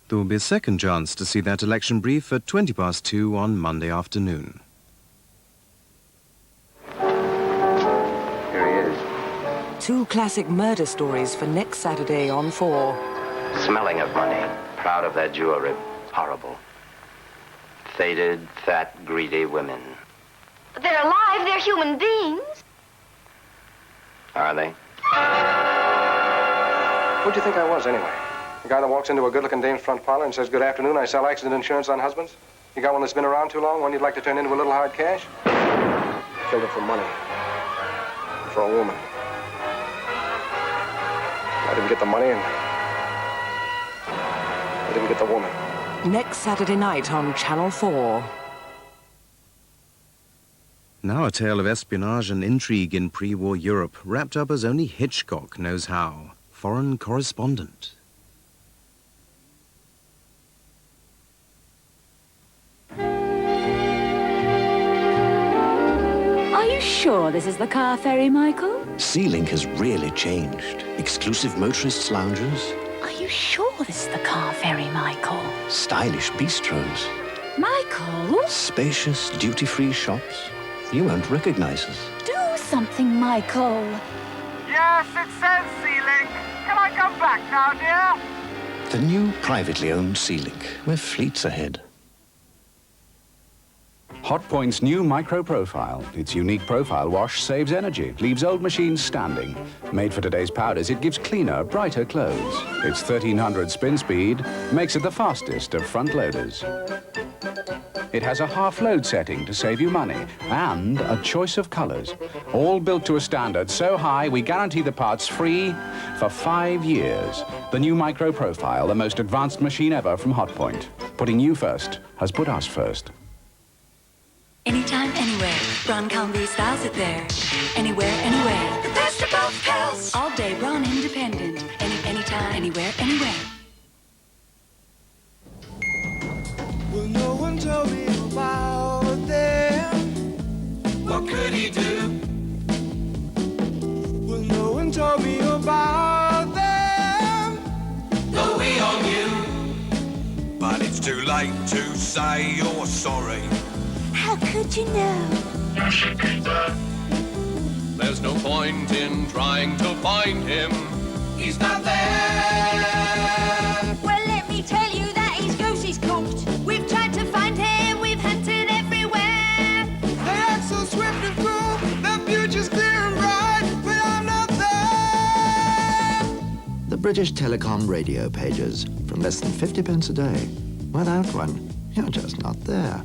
There will be a second chance to see that election brief at 2:20 on Monday afternoon. Here he is. Two classic murder stories for next Saturday on 4. Smelling of money. Proud of their jewelry. Horrible. Faded, fat, greedy women. They're alive. They're human beings. Are they? Who'd you think I was, anyway? The guy that walks into a good-looking dame's front parlor and says, "Good afternoon, I sell accident insurance on husbands"? You got one that's been around too long, one you'd like to turn into a little hard cash? Killed her for money. For a woman. I didn't get the money, and I didn't get the woman. Next Saturday night on Channel 4. Now a tale of espionage and intrigue in pre-war Europe, wrapped up as only Hitchcock knows how. Foreign Correspondent. Are you sure this is the car ferry, Michael? Sea-Link has really changed. Exclusive motorists' lounges. Are you sure this is the car ferry, Michael? Stylish bistros. Michael? Spacious, duty-free shops. You won't recognize us. Do something, Michael. Yes, it says Sea-Link. Can I come back now, dear? The new privately owned Sea-Link. We're fleets ahead. Hotpoint's new micro profile. Its unique profile wash saves energy, leaves old machines standing. Made for today's powders, it gives cleaner, brighter clothes. Its 1300 spin speed makes it the fastest of front loaders. It has a half load setting to save you money and a choice of colors. All built to a standard so high we guarantee the parts free for 5 years. The new micro profile, the most advanced machine ever from Hotpoint. Putting you first has put us first. Anytime, anywhere. Broncombe styles it there. Anywhere, anywhere. The best of both pals. All day, Braun independent. Anytime, anywhere, anywhere. Well, no one told me about them. What could he do? Well, no one told me about them. Though we all knew. But it's too late to say you're sorry. How could you know? There's no point in trying to find him. He's not there. Well, let me tell you that his goose is cooked. We've tried to find him. We've hunted everywhere. They act so swift and cruel. The future's clear and bright, but I'm not there. The British Telecom radio pages. From less than 50 pence a day. Without one, you're just not there.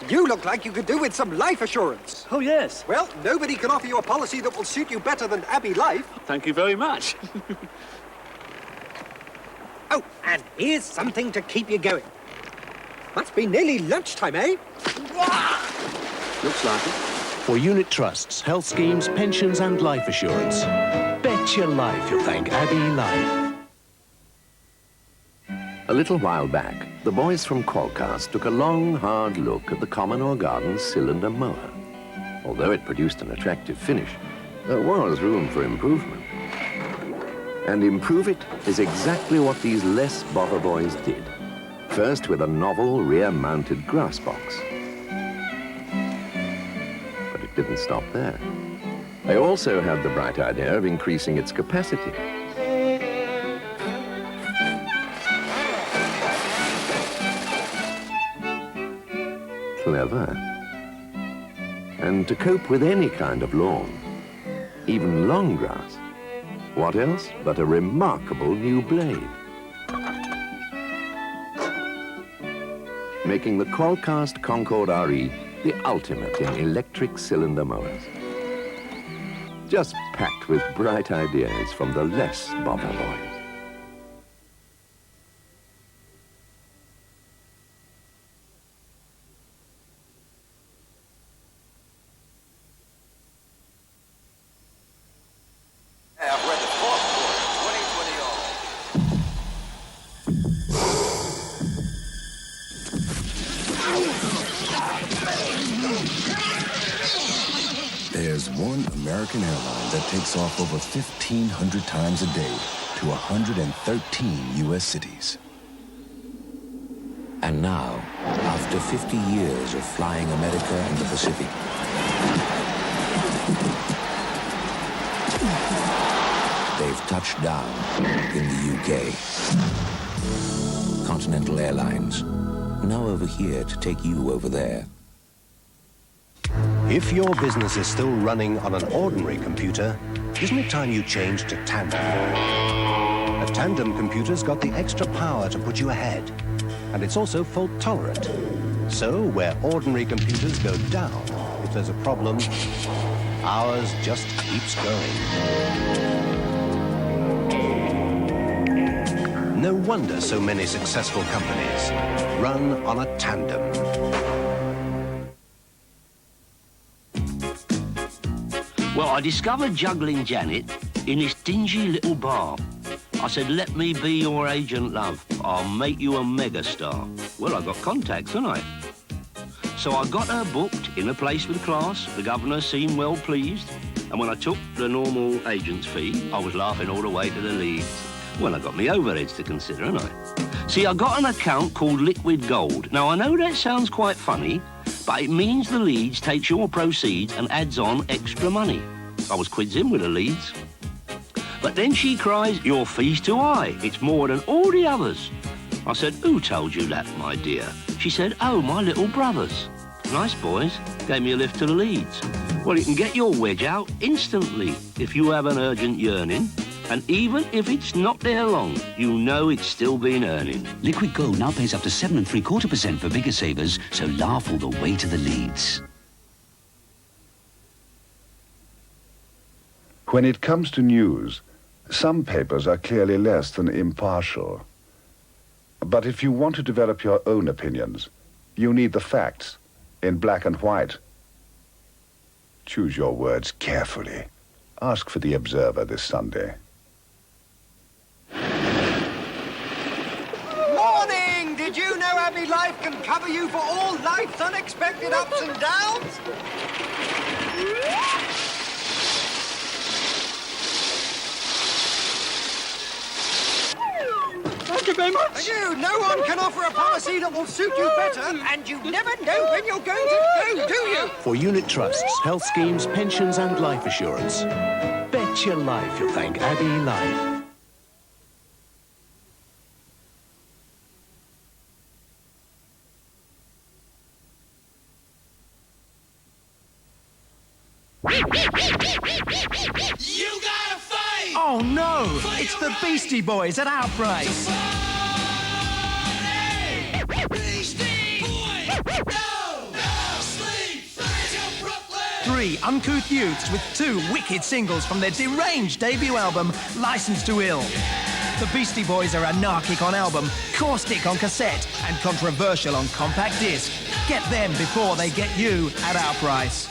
You look like you could do with some life assurance. Oh, yes. Well, nobody can offer you a policy that will suit you better than Abbey Life. Thank you very much. Oh, and here's something to keep you going. Must be nearly lunchtime, eh? Looks like it. For unit trusts, health schemes, pensions and life assurance. Bet your life you'll thank Abbey Life. A little while back, the boys from Qualcast took a long, hard look at the common or garden cylinder mower. Although it produced an attractive finish, there was room for improvement. And improve it is exactly what these less bother boys did. First with a novel rear-mounted grass box. But it didn't stop there. They also had the bright idea of increasing its capacity. Clever. And to cope with any kind of lawn, even long grass, what else but a remarkable new blade? Making the Qualcast Concord RE the ultimate in electric cylinder mowers. Just packed with bright ideas from the less bother boys. There's There's one American airline that takes off over 1,500 times a day to 113 U.S. cities. And now, after 50 years of flying America and the Pacific, they've touched down in the UK. Continental Airlines, now over here to take you over there. If your business is still running on an ordinary computer, isn't it time you changed to Tandem? A Tandem computer's got the extra power to put you ahead. And it's also fault tolerant. So where ordinary computers go down, if there's a problem, ours just keeps going. No wonder so many successful companies run on a Tandem. Well, I discovered Juggling Janet in this dingy little bar. I said, let me be your agent, love. I'll make you a megastar. Well, I got contacts, haven't I? So I got her booked in a place with class. The governor seemed well pleased. And when I took the normal agent's fee, I was laughing all the way to the Leeds. Well, I got me overheads to consider, haven't I? See, I got an account called Liquid Gold. Now, I know that sounds quite funny, but it means the Leeds takes your proceeds and adds on extra money. I was quids in with the Leeds. But then she cries, your fee's too high. It's more than all the others. I said, who told you that, my dear? She said, oh, my little brothers. Nice boys. Gave me a lift to the Leeds. Well, you can get your wedge out instantly if you have an urgent yearning. And even if it's not there long, you know it's still been earning. Liquid Gold now pays up to 7.75% for bigger savers, so laugh all the way to the Leeds. When it comes to news, some papers are clearly less than impartial. But if you want to develop your own opinions, you need the facts in black and white. Choose your words carefully. Ask for the Observer this Sunday. Morning! Did you know Abbey Life can cover you for all life's unexpected ups and downs? Thank you very much. Thank you. No one can offer a policy that will suit you better, and you never know when you're going to go, do you? For unit trusts, health schemes, pensions and life assurance. Bet your life you'll thank Abbey Life. You gotta fight! Oh no! It's the Beastie Boys at Outbreak! Beastie Boys! No sleep! To Brooklyn! 3 uncouth youths with 2 wicked singles from their deranged debut album, Licensed to Ill. The Beastie Boys are anarchic on album, caustic on cassette, and controversial on compact disc. Get them before they get you at our price.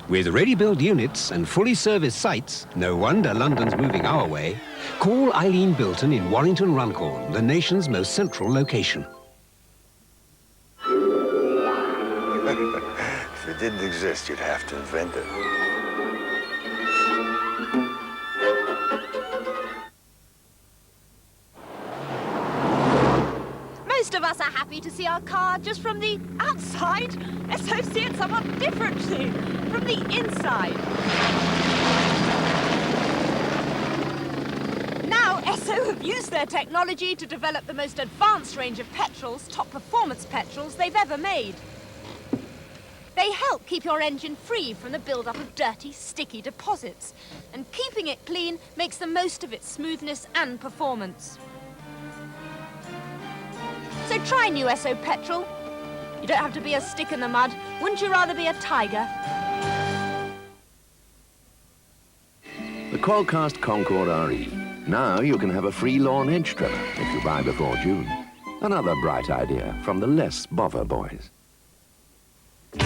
With ready-built units and fully serviced sites, no wonder London's moving our way. Call Eileen Bilton in Warrington Runcorn, the nation's most central location. If it didn't exist, you'd have to invent it. Most of us are happy to see our car just from the outside. SO see it somewhat differently, from the inside. Now, SO have used their technology to develop the most advanced range of petrols, top performance petrols they've ever made. They help keep your engine free from the build-up of dirty, sticky deposits. And keeping it clean makes the most of its smoothness and performance. So try new SO Petrol. You don't have to be a stick in the mud. Wouldn't you rather be a tiger? The Qualcast Concord RE. Now you can have a free lawn hedge trimmer if you buy before June. Another bright idea from the less bother boys. We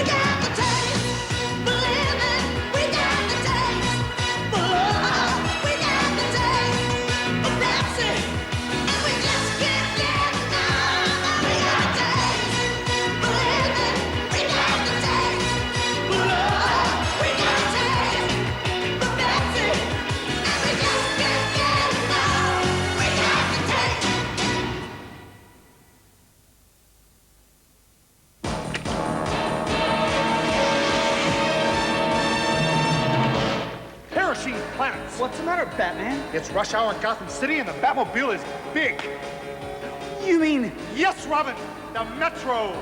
got the taste, believe me, we got the taste. Oh, we got the taste of Pepsi, and we just can't get enough. We got the taste, believe me, we got What's the matter, Batman? It's rush hour in Gotham City and the Batmobile is big. You mean... Yes, Robin, the Metro.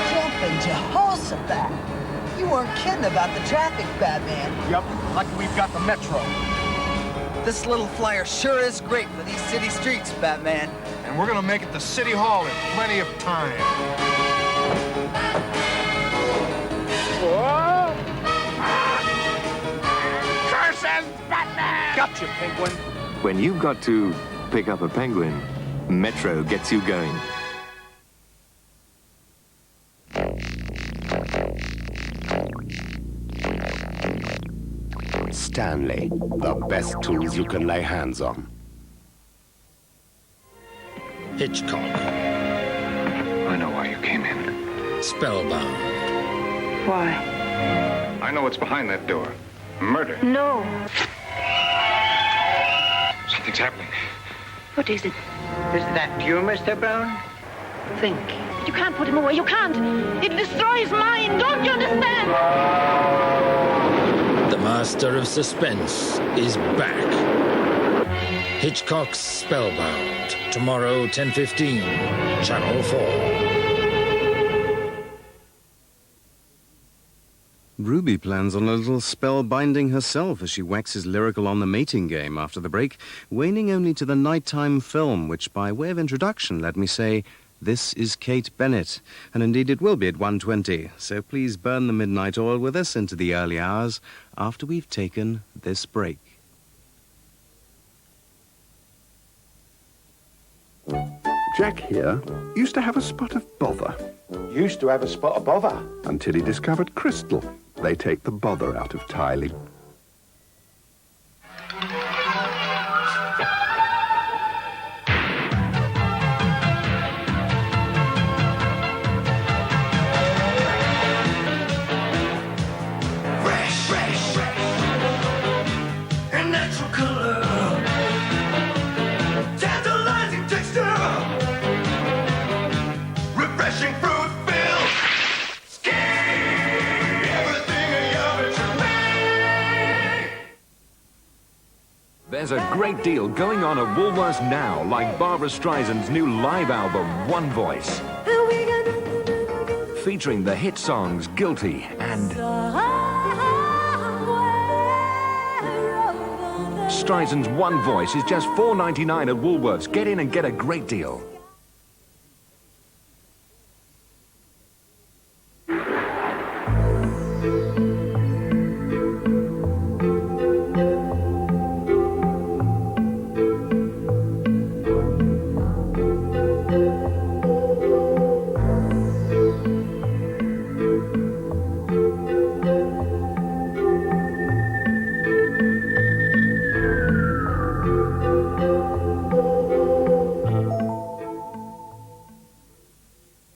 Jumping Jehoshaphat. You weren't kidding about the traffic, Batman. Yep, lucky we've got the Metro. This little flyer sure is great for these city streets, Batman. And we're gonna make it to City Hall in plenty of time. Whoa! Curses, Batman! Gotcha, Penguin. When you've got to pick up a penguin, Metro gets you going. Stanley, the best tools you can lay hands on. Hitchcock. I know why you came in. Spellbound. Why? I know what's behind that door. Murder. No. Something's happening. What is it? Is that you, Mr. Brown? Think. You can't put him away. You can't. It destroys mine. Don't you understand? The master of suspense is back. Hitchcock's Spellbound. Tomorrow, 10:15. Channel 4. Ruby plans on a little spell-binding herself as she waxes lyrical on the mating game after the break, waning only to the nighttime film, which, by way of introduction, let me say, this is Kate Bennett, and indeed it will be at 1:20, so please burn the midnight oil with us into the early hours after we've taken this break. Jack here used to have a spot of bother. Used to have a spot of bother. Until he discovered Crystal. They take the bother out of tiling. And natural color, tantalizing texture, refreshing fruit feel, everything a yummy to me. There's a great deal going on at Woolworths now, like Barbra Streisand's new live album, One Voice. Featuring the hit songs Guilty and Streisand's One Voice is just $4.99 at Woolworths. Get in and get a great deal.